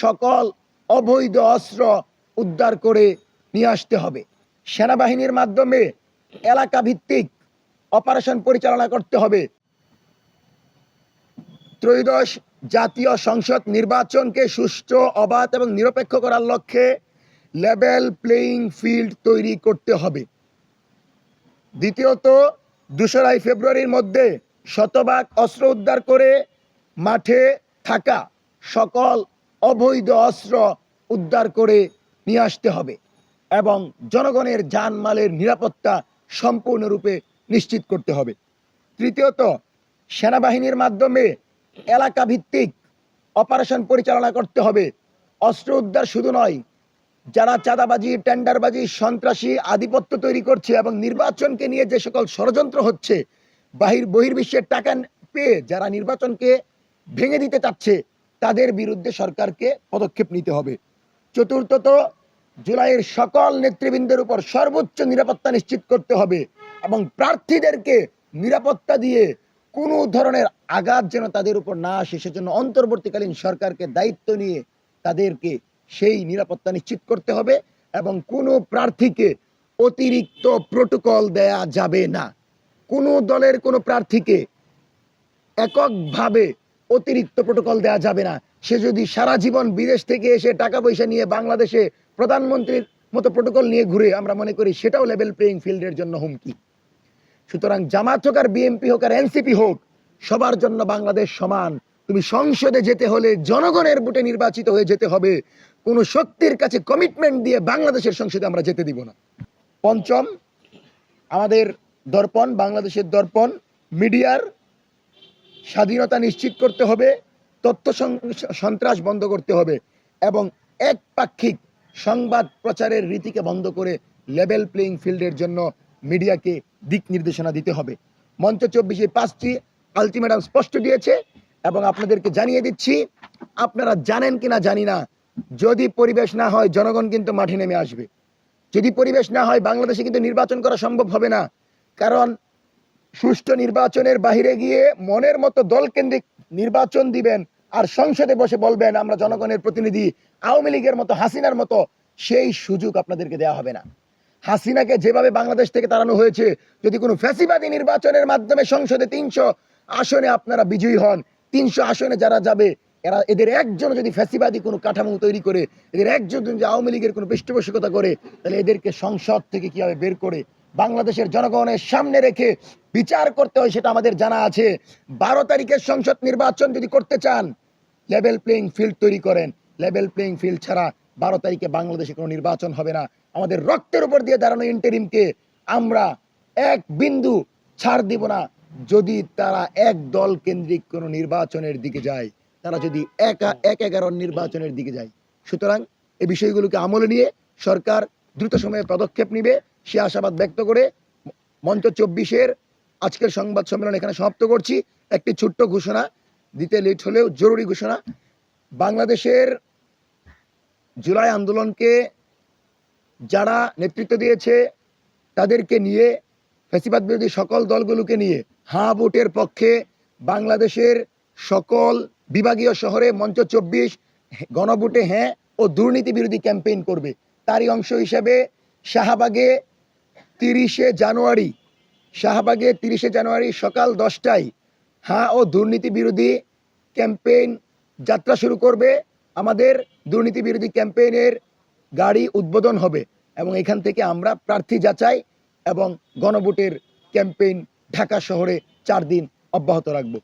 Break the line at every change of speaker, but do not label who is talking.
সকল অবৈধ অস্ত্র উদ্ধার করে নিয়ে আসতে হবে। সেনাবাহিনীর মাধ্যমে এলাকা ভিত্তিক অপারেশন পরিচালনা করতে হবে। ত্রয়োদশ জাতীয় সংসদ নির্বাচনকে সুষ্ঠু, অবাধ এবং নিরপেক্ষ করার লক্ষ্যে লেভেল প্লেয়িং ফিল্ড তৈরি করতে হবে। দ্বিতীয়ত, 2রা ফেব্রুয়ারির মধ্যে শতভাগ অস্ত্র উদ্ধার করে মাঠে থাকা সকল অবৈধ অস্ত্র উদ্ধার করে নিয়ে আসতে হবে এবং জনগণের জানমালের নিরাপত্তা সম্পূর্ণরূপে নিশ্চিত করতে হবে। তৃতীয়ত, সেনাবাহিনীর মাধ্যমে এলাকা ভিত্তিক অপারেশন পরিচালনা করতে হবে। অস্ত্র উদ্ধার শুধু নয়, যারা চাঁদাবাজি, টেন্ডারবাজি, সন্ত্রাসী, আধিপত্য তৈরি করছে এবং নির্বাচনকে নিয়ে যে সকল ষড়যন্ত্র হচ্ছে, বহির্বিশ্বের টাকা পেয়ে যারা নির্বাচনকে ভেঙে দিতে চাচ্ছে, তাদের বিরুদ্ধে সরকারকে পদক্ষেপ নিতে হবে। চতুর্থত, জুলাইয়ের সকল নেতৃবৃন্দের উপর সর্বোচ্চ নিরাপত্তা নিশ্চিত করতে হবে এবং প্রার্থীদেরকে নিরাপত্তা দিয়ে কোনো ধরনের আঘাত যেন তাদের উপর না আসে, সেজন্য অন্তর্বর্তীকালীন সরকারকে দায়িত্ব নিয়ে তাদেরকে সেই নিরাপত্তা নিশ্চিত করতে হবে এবং কোনো প্রার্থীকে অতিরিক্ত প্রোটোকল দেয়া যাবে না। কোনো দলের কোনো প্রার্থীকে এককভাবে অতিরিক্ত প্রোটোকল দেওয়া যাবে না। সে যদি সারা জীবন বিদেশ থেকে এসে টাকা পয়সা নিয়ে বাংলাদেশে প্রধানমন্ত্রীর মতো প্রোটোকল নিয়ে ঘুরে, আমরা মনে করি সেটাও লেভেল প্লেইং ফিল্ডের জন্য হুমকি। সুতরাং জামাত হোক আর বিএনপি হোক আর এনসিপি হোক, সবার জন্য বাংলাদেশ সমান। তুমি সংসদে যেতে হলে জনগণের ভোটে নির্বাচিত হয়ে যেতে হবে। কোনো শক্তির কাছে কমিটমেন্ট দিয়ে বাংলাদেশের সংসদে আমরা যেতে দিব না। পঞ্চম, আমাদের দর্পণ, বাংলাদেশের দর্পণ মিডিয়ার স্বাধীনতা নিশ্চিত করতে হবে, তথ্য সন্ত্রাস বন্ধ করতে হবে এবং একপাক্ষিক সংবাদ প্রচারের রীতিকে বন্ধ করে লেভেল প্লেইং ফিল্ডের জন্য মিডিয়াকে দিক নির্দেশনা দিতে হবে। মঞ্চ 24 5টি আলটিমেটাম স্পষ্ট দিয়েছে এবং আপনাদেরকে জানিয়ে দিচ্ছি, আপনারা জানেন কিনা জানি না, যদি পরিবেশ না হয় জনগণ কিন্তু মাঠে নেমে আসবে। যদি পরিবেশ না হয় বাংলাদেশে কিন্তু নির্বাচন করা সম্ভব হবে না। কারণ সুষ্ঠু নির্বাচনের বাহিরে গিয়ে মনের মতো দলকেন্দ্রিক নির্বাচন দিবেন আর সংসদে বসে বলবেন আমরা জনগণের প্রতিনিধি, আওয়ামী লীগের মতো, হাসিনার মতো, সেই সুযোগ আপনাদেরকে দেওয়া হবে না। হাসিনাকে যেভাবে বাংলাদেশ থেকে তাড়ানো হয়েছে, যদি কোনো ফ্যাসিবাদী নির্বাচনের মাধ্যমে সংসদে 300 আসনে আপনারা বিজয়ী হন, 300 আসনে যারা যাবে, এদের একজন যদি ফ্যাসিবাদী কোনো কাঠামো তৈরি করে, এদের একজন যদি আওয়ামী লীগের কোনো পৃষ্ঠপোষকতা করে, তাহলে এদেরকে সংসদ থেকে কিভাবে বের করে বাংলাদেশের জনগণের সামনে রেখে বিচার করতে হয় সেটা আমাদের জানা আছে। 12 তারিখের সংসদ নির্বাচন যদি করতে চান, লেভেল প্লেইং ফিল্ড তৈরি করেন। লেভেল প্লেইং ফিল্ড ছাড়া 12 তারিখে বাংলাদেশে কোনো নির্বাচন হবে না। আমাদের রক্তের উপর দিয়ে দাঁড়ানো ইন্টারিমকে আমরা এক বিন্দু ছাড় দিব না যদি তারা এক দল কেন্দ্রিক কোনো নির্বাচনের দিকে যায়, তারা যদি এক 11 নির্বাচনের দিকে যায়। সুতরাং এই বিষয়গুলোকে আমলে নিয়ে সরকার দ্রুত সময়ে পদক্ষেপ নিবে, সে আশাবাদ ব্যক্ত করে মঞ্চ 24-এর আজকের সংবাদ সম্মেলন এখানে সমাপ্ত করছি। একটি ছোট্ট ঘোষণা দিতে লেট হলেও জরুরি ঘোষণা। বাংলাদেশের জুলাই আন্দোলনকে যারা নেতৃত্ব দিয়েছে তাদেরকে নিয়ে, ফ্যাসিবাদ বিরোধী সকল দলগুলোকে নিয়ে হ্যাঁ ভোটের পক্ষে বাংলাদেশের সকল বিভাগীয় শহরে মঞ্চ 24 গণভোটে হ্যাঁ ও দুর্নীতি বিরোধী ক্যাম্পেইন করবে। তারই অংশ হিসেবে শাহবাগে 30 জানুয়ারি সকাল 10টায় হ্যাঁ ও দুর্নীতি বিরোধী ক্যাম্পেইন যাত্রা শুরু করবে। আমাদের দুর্নীতি বিরোধী ক্যাম্পেইনের গাড়ি উদ্বোধন হবে এবং এখান থেকে আমরা প্রার্থী যাচাই এবং গণভোটের ক্যাম্পেইন ঢাকা শহরে 4 দিন অব্যাহত রাখবো।